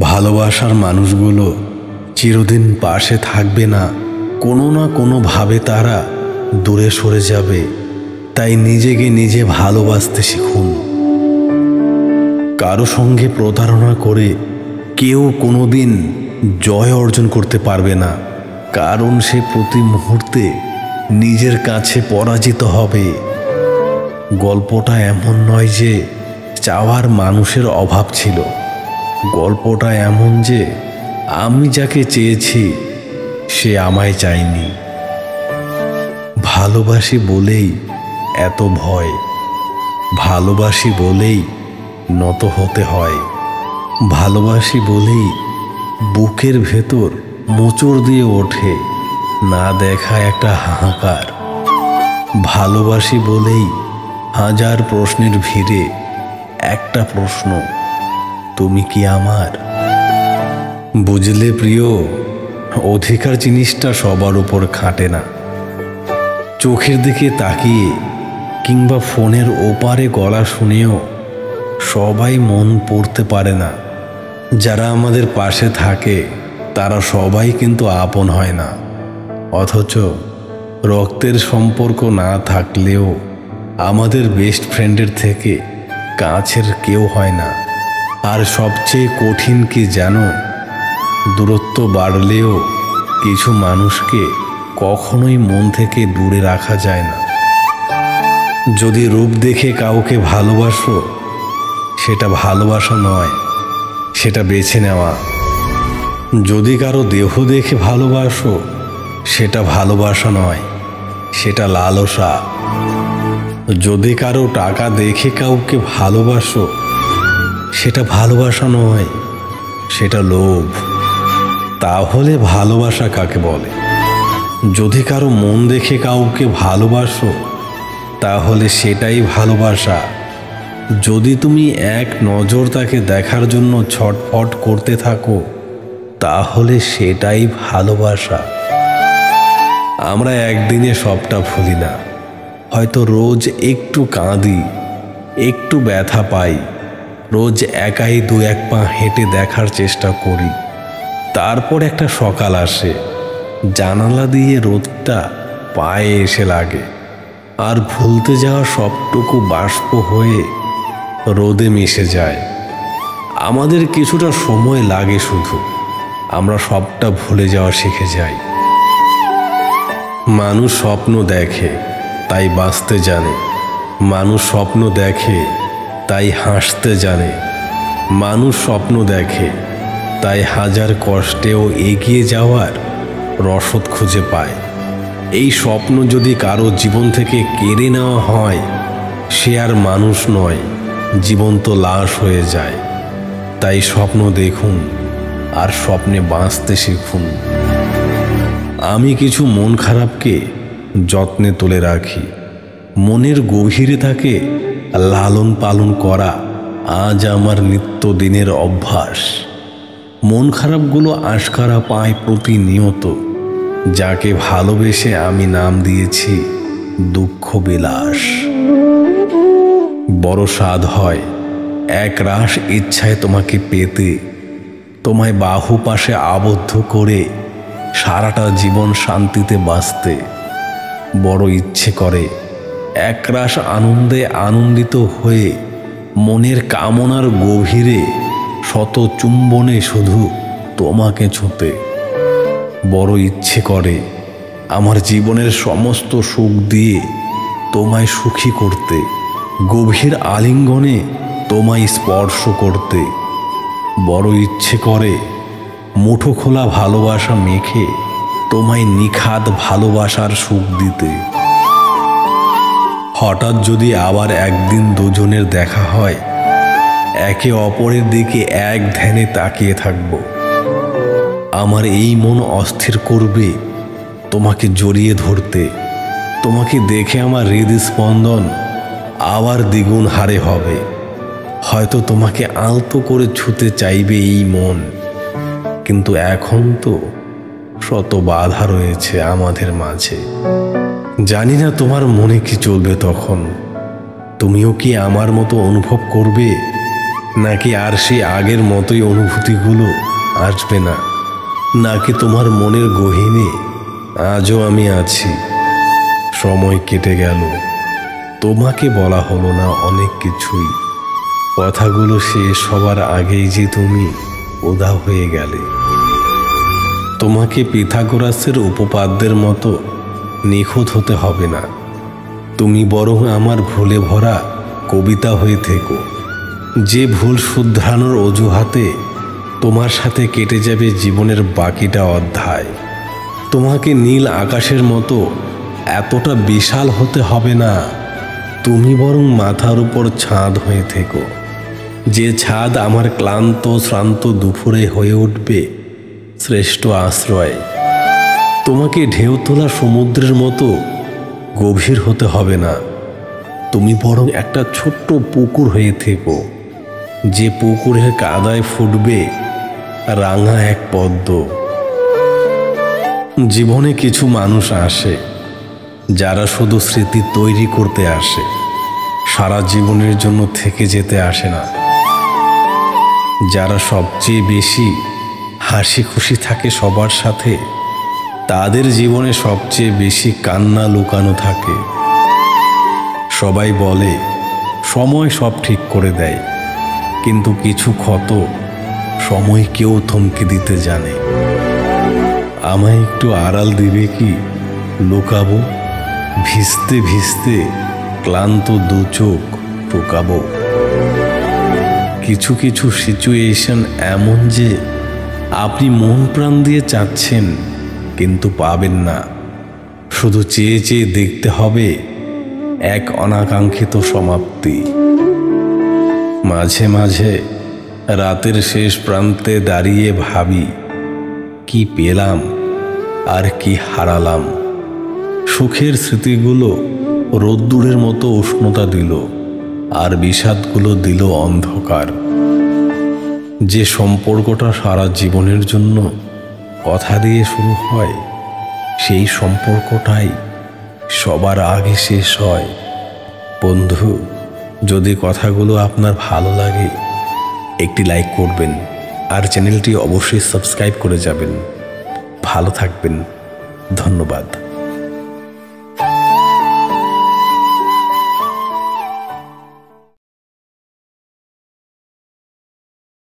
ভালোবাসার মানুষগুলো চিরদিন পাশে থাকবে না, কোনো না কোনোভাবে তারা দূরে সরে যাবে। তাই নিজেকে নিজে ভালোবাসতে শিখুন। কারো সঙ্গে প্রতারণা করে কেউ কোনোদিন জয় অর্জন করতে পারবে না, কারণ সে প্রতি মুহূর্তে নিজের কাছে পরাজিত হবে। গল্পটা এমন নয় যে চাওয়ার মানুষের অভাব ছিল, গল্পটা এমন যে আমি যাকে চেয়েছি সে আমায় চায়নি। ভালোবাসি বলেই এত ভয়, ভালোবাসি বলেই নত হতে হয়, ভালোবাসি বলেই বুকের ভেতর মোচড় দিয়ে ওঠে না দেখা একটা হাহাকার, ভালোবাসি বলেই হাজার প্রশ্নের ভিড়ে একটা প্রশ্ন, তুমি কি আমার? বুঝলে প্রিয়, অধিকার জিনিসটা সবার উপর খাটে না। চোখের দিকে তাকিয়ে কিংবা ফোনের ওপারে গলা শুনেও সবাই মন পড়তে পারে না। যারা আমাদের পাশে থাকে তারা সবাই কিন্তু আপন হয় না। অথচ রক্তের সম্পর্ক না থাকলেও আমাদের বেস্ট ফ্রেন্ডের থেকে কাছের কেউ হয় না। আর সবচেয়ে কঠিন কি জানো? দূরত্ব বাড়লেও কিছু মানুষকে কখনোই মন থেকে দূরে রাখা যায় না। যদি রূপ দেখে কাউকে ভালোবাসো, সেটা ভালোবাসা নয়, সেটা বেছে নেওয়া। যদি কারো দেহ দেখে ভালোবাসো, সেটা ভালোবাসা নয়, সেটা লালসা। যদি কারো টাকা দেখে কাউকে ভালোবাসো, সেটা ভালোবাসা নয়, সেটা লোভ। তাহলে ভালোবাসা কাকে বলে? যদি কারো মন দেখে কাউকে ভালোবাসো, তাহলে সেটাই ভালোবাসা। যদি তুমি এক নজর তাকে দেখার জন্য ছটফট করতে থাকো, তাহলে সেটাই ভালোবাসা। আমরা একদিনে সবটা ভুলি না, হয়তো রোজ একটু কাঁদি, একটু ব্যথা পাই, রোজ একাই দু এক পা হেঁটে দেখার চেষ্টা করি। তারপর একটা সকাল আসে, জানালা দিয়ে রোদটা পায়ে এসে লাগে, আর ভুলতে যাওয়া সবটুকু বাষ্প হয়ে রোদে মিশে যায়। আমাদের কিছুটা সময় লাগে, শুধু আমরা সবটা ভুলে যাওয়া শিখে যাই। মানুষ স্বপ্ন দেখে তাই বাঁচতে জানে, মানুষ স্বপ্ন দেখে তাই হাসতে জানে, মানুষ স্বপ্ন দেখে তাই হাজার কষ্টেও এগিয়ে যাওয়ার রসদ খুঁজে পায়। এই স্বপ্ন যদি কারো জীবন থেকে কেড়ে নেওয়া হয়, সে আর মানুষ নয়, জীবন্ত লাশ হয়ে যায়। তাই স্বপ্ন দেখুন আর স্বপ্নে বাঁচতে শিখুন। আমি কিছু মন খারাপকে যত্নে তুলে রাখি, মনের গভীরে থাকে লালন পালন করা আজ আমার নিত্যদিনের অভ্যাস। মন খারাপগুলো আশকারা পায় প্রতিনিয়ত, যাকে ভালোবেসে আমি নাম দিয়েছি দুঃখ বিলাস। বড় স্বাদ হয় এক রাশ ইচ্ছায় তোমাকে পেতে, তোমায় বাহু পাশে আবদ্ধ করে সারাটা জীবন শান্তিতে বাঁচতে। বড় ইচ্ছে করে একরাশ আনন্দে আনন্দিত হয়ে মনের কামনার গভীরে শত চুম্বনে শুধু তোমাকে ছুঁতে। বড় ইচ্ছে করে আমার জীবনের সমস্ত সুখ দিয়ে তোমায় সুখী করতে, গভীর আলিঙ্গনে তোমায় স্পর্শ করতে। বড় ইচ্ছে করে মুঠো খোলা ভালোবাসা মেখে তোমায় নিখাদ ভালোবাসার সুখ দিতে। হঠাৎ যদি আবার একদিন দুজনের দেখা হয়, একে অপরের দিকে এক ধ্যানে তাকিয়ে থাকব। আমার এই মন অস্থির করবে তোমাকে জড়িয়ে ধরতে। তোমাকে দেখে আমার হৃদস্পন্দন আবার দ্বিগুণ হারে হবে। হয়তো তোমাকে আলতো করে ছুঁতে চাইবে এই মন, কিন্তু এখন তো শত বাধা রয়েছে আমাদের মাঝে। জানি না তোমার মনে কি চলবে তখন, তুমিও কি আমার মতো অনুভব করবে, নাকি আর সেই আগের মতোই অনুভূতিগুলো আসবে না? নাকি তোমার মনের গহীনে আজও আমি আছি? সময় কেটে গেল, তোমাকে বলা হলো না অনেক কিছুই। কথাগুলো শেষ হবার আগেই যে তুমি উধাও হয়ে গেলে। তোমাকে পিথাগোরাসের উপপাদ্যের মতো নিখুঁত হতে হবে না। তুমি বরং আমার ভুলে ভরা কবিতা হয়ে থেকো, যে ভুল শুধরানোর অজুহাতে তোমার সাথে কেটে যাবে জীবনের বাকিটা অধ্যায়। তোমাকে নীল আকাশের মতো এতটা বিশাল হতে হবে না। তুমি বরং মাথার উপর ছাদ হয়ে থেকো, যে ছাদ আমার ক্লান্ত শ্রান্ত দুপুরে হয়ে উঠবে শ্রেষ্ঠ আশ্রয়। তোমাকে ঢেউ তোলা সমুদ্রের মতো গভীর হতে হবে না। তুমি বরং একটা ছোট্ট পুকুর হয়ে থেকো, যে পুকুরের কাদায় ফুটবে রাঙা এক পদ্ম। জীবনে কিছু মানুষ আসে যারা শুধু স্মৃতি তৈরি করতে আসে, সারা জীবনের জন্য থেকে যেতে আসে না। যারা সবচেয়ে বেশি হাসি খুশি থাকে সবার সাথে, তাদের জীবনে সবচেয়ে বেশি কান্না লুকানো থাকে। সবাই বলে সময় সব ঠিক করে দেয়, কিন্তু কিছু ক্ষত সময় কেউ থমকে দিতে জানে। আমায় একটু আড়াল দিবে কি? লুকাবো, ভিজতে ভিজতে ক্লান্ত দু চোখ টুকাবো। কিছু কিছু সিচুয়েশন এমন যে আপনি মন প্রাণ দিয়ে চাচ্ছেন, কিন্তু পাবেন না। শুধু চেয়ে চেয়ে দেখতে হবে এক অনাকাঙ্ক্ষিত সমাপ্তি। মাঝে মাঝে রাতের শেষ প্রান্তে দাঁড়িয়ে ভাবি, কি পেলাম আর কি হারালাম। সুখের স্মৃতিগুলো রোদ্দুরের মতো উষ্ণতা দিল, আর বিষাদগুলো দিল অন্ধকার। যে সম্পর্কটা সারা জীবনের জন্য কথা দিয়ে শুরু হয়, সেই সম্পর্কটাই সবার আগে শেষ হয়। বন্ধু, যদি কথাগুলো আপনার ভালো লাগে একটি লাইক করবেন, আর চ্যানেলটি অবশ্যই সাবস্ক্রাইব করে যাবেন। ভালো থাকবেন। ধন্যবাদ।